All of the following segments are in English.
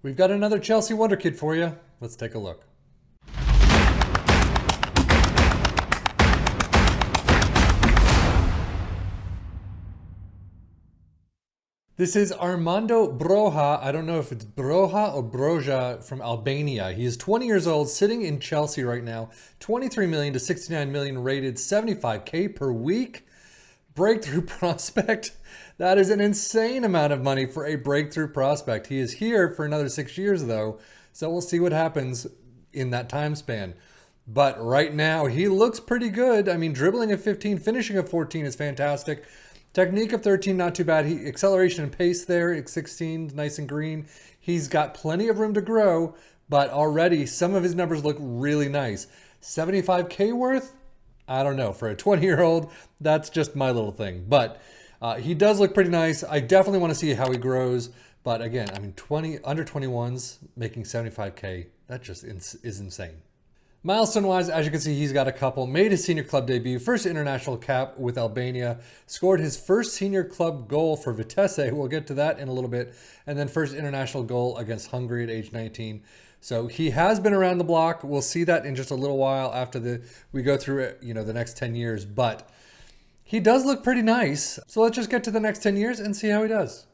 We've got another Chelsea Wonder Kid for you. Let's take a look. This is Armando Broja. I don't know if it's Broja or Broja from Albania. He is 20 years old, sitting in Chelsea right now. 23 million to 69 million rated, 75K per week. Breakthrough prospect. That is an insane amount of money for a breakthrough prospect. He is here for another 6 years though, so we'll see what happens in that time span. But right now, he looks pretty good. I mean, dribbling of 15, finishing of 14 is fantastic. Technique of 13, not too bad. Acceleration and pace there at 16, nice and green. He's got plenty of room to grow, but already some of his numbers look really nice. 75K worth? I don't know. For a 20-year-old, that's just my little thing. But he does look pretty nice. I definitely want to see how he grows. But again, I mean, under 21s making 75K, that just is insane. Milestone-wise, as you can see, he's got a couple. Made his senior club debut, first international cap with Albania. Scored his first senior club goal for Vitesse. We'll get to that in a little bit. And then first international goal against Hungary at age 19. So he has been around the block. We'll see that in just a little while after we go through it, the next 10 years. But he does look pretty nice. So let's just get to the next 10 years and see how he does.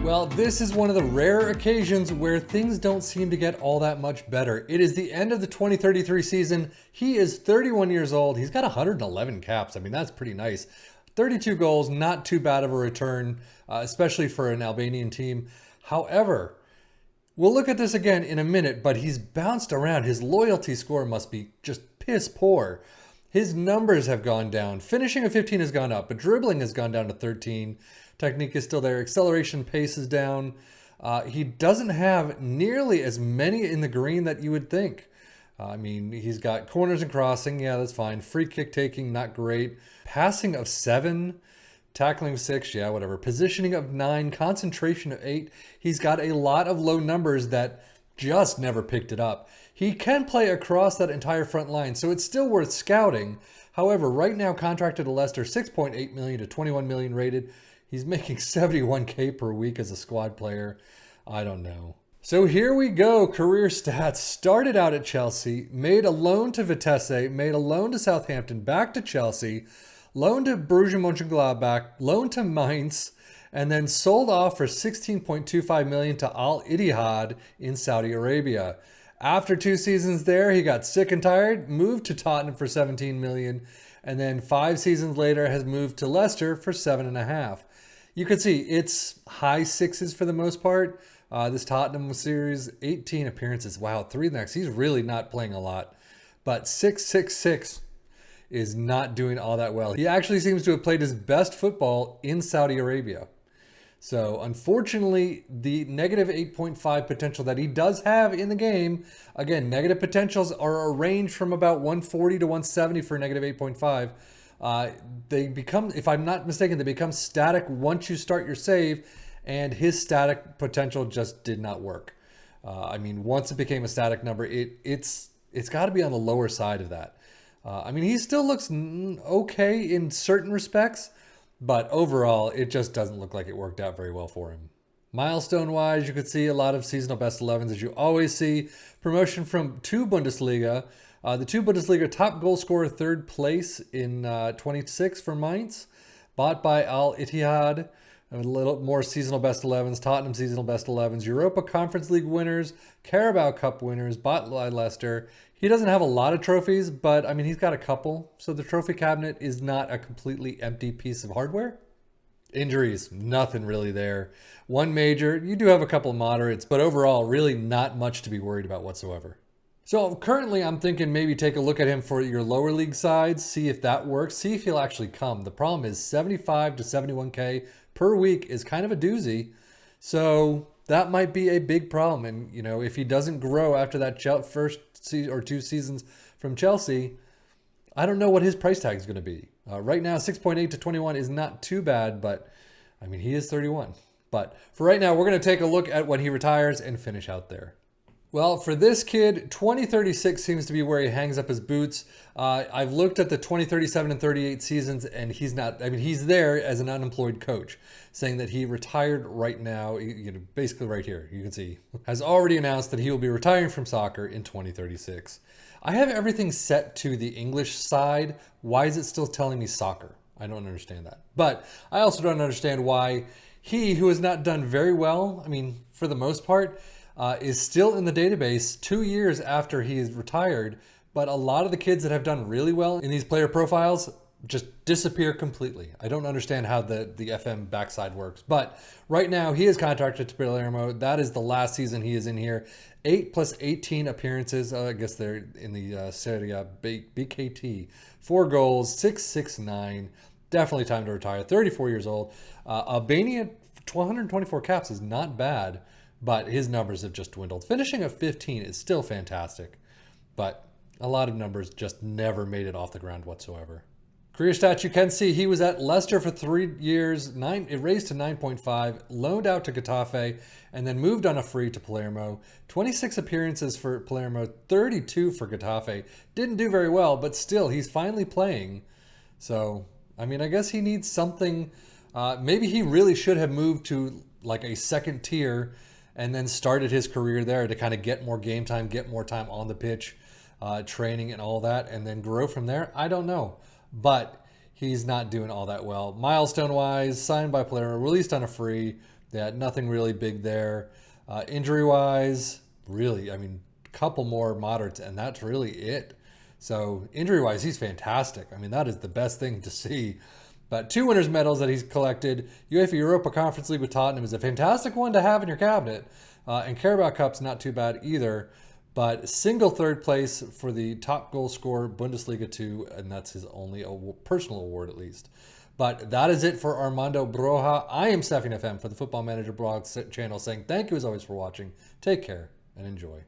Well, this is one of the rare occasions where things don't seem to get all that much better. It is the end of the 2033 season. He is 31 years old. He's got 111 caps. I mean, that's pretty nice. 32 goals, not too bad of a return, especially for an Albanian team. However, we'll look at this again in a minute, but he's bounced around. His loyalty score must be just piss poor. His numbers have gone down. Finishing of 15 has gone up, but dribbling has gone down to 13. Technique is still there. Acceleration pace is down. He doesn't have nearly as many in the green that you would think. I mean, he's got corners and crossing. Yeah, that's fine. Free kick taking, not great. Passing of 7. Tackling 6. Yeah, whatever. Positioning of 9. Concentration of 8. He's got a lot of low numbers that just never picked it up. He can play across that entire front line, so it's still worth scouting. However, right now contracted to Leicester, 6.8 million to 21 million rated. He's making 71K per week as a squad player. I don't know. So here we go. Career stats. Started out at Chelsea, made a loan to Vitesse, made a loan to Southampton, back to Chelsea, loan to Borussia Mönchengladbach, loan to Mainz, and then sold off for 16.25 million to al-ittihad in Saudi Arabia. After 2 seasons there, he got sick and tired, moved to Tottenham for 17 million, and then 5 seasons later has moved to Leicester for 7.5. You can see it's high 6s for the most part. This Tottenham series, 18 appearances. Wow, 3 next. He's really not playing a lot. But 666 is not doing all that well. He actually seems to have played his best football in Saudi Arabia. So unfortunately, the negative 8.5 potential that he does have in the game, again, negative potentials are a range from about 140 to 170 for negative 8.5. They become, if I'm not mistaken, they become static once you start your save, and his static potential just did not work. I mean, once it became a static number, it's got to be on the lower side of that. I mean, he still looks okay in certain respects, but overall, it just doesn't look like it worked out very well for him. Milestone-wise, you could see a lot of seasonal best 11s, as you always see. Promotion from 2 Bundesliga. The 2 Bundesliga top goal scorer, 3rd place in 26 for Mainz. Bought by al-ittihad. A little more seasonal best 11s. Tottenham seasonal best 11s. Europa Conference League winners. Carabao Cup winners. Bought by Leicester. He doesn't have a lot of trophies, but I mean, he's got a couple. So the trophy cabinet is not a completely empty piece of hardware. Injuries, nothing really there. 1 major. You do have a couple of moderates, but overall, really not much to be worried about whatsoever. So currently I'm thinking maybe take a look at him for your lower league sides, see if that works, see if he'll actually come. The problem is 75 to 71K per week is kind of a doozy. So that might be a big problem. And, if he doesn't grow after that first or 2 seasons from Chelsea, I don't know what his price tag is going to be. Right now, 6.8 to 21 is not too bad, but I mean, he is 31. But for right now, we're going to take a look at when he retires and finish out there. Well, for this kid, 2036 seems to be where he hangs up his boots. I've looked at the 2037 and 38 seasons, and he's not, I mean, he's there as an unemployed coach, saying that he retired right now, basically right here, you can see, has already announced that he will be retiring from soccer in 2036. I have everything set to the English side. Why is it still telling me soccer? I don't understand that. But I also don't understand why he, who has not done very well, I mean, for the most part, is still in the database 2 years after he is retired. But a lot of the kids that have done really well in these player profiles just disappear completely. I don't understand how the FM backside works. But right now, he is contracted to Palermo. That is the last season he is in here. 8 plus 18 appearances. I guess they're in the Serie A BKT. 4 goals, 669. Definitely time to retire. 34 years old. Albania, 124 caps is not bad, but his numbers have just dwindled. Finishing at 15 is still fantastic, but a lot of numbers just never made it off the ground whatsoever. Career stats, you can see he was at Leicester for 3 years, it raised to 9.5, loaned out to Getafe, and then moved on a free to Palermo. 26 appearances for Palermo, 32 for Getafe. Didn't do very well, but still, he's finally playing. So, I mean, I guess he needs something. Maybe he really should have moved to like a second tier and then started his career there to kind of get more game time, get more time on the pitch, training and all that, and then grow from there. I don't know. But he's not doing all that well. Milestone-wise, signed by Palermo, released on a free. Yeah, nothing really big there. Injury-wise, really, I mean, a couple more moderates, and that's really it. So injury-wise, he's fantastic. I mean, that is the best thing to see. But 2 winners' medals that he's collected. UEFA Europa Conference League with Tottenham is a fantastic one to have in your cabinet. And Carabao Cup's not too bad either. But single third place for the top goal scorer, Bundesliga 2, and that's his only personal award at least. But that is it for Armando Broja. I am Sefian FM for the Football Manager blog channel saying thank you as always for watching. Take care and enjoy.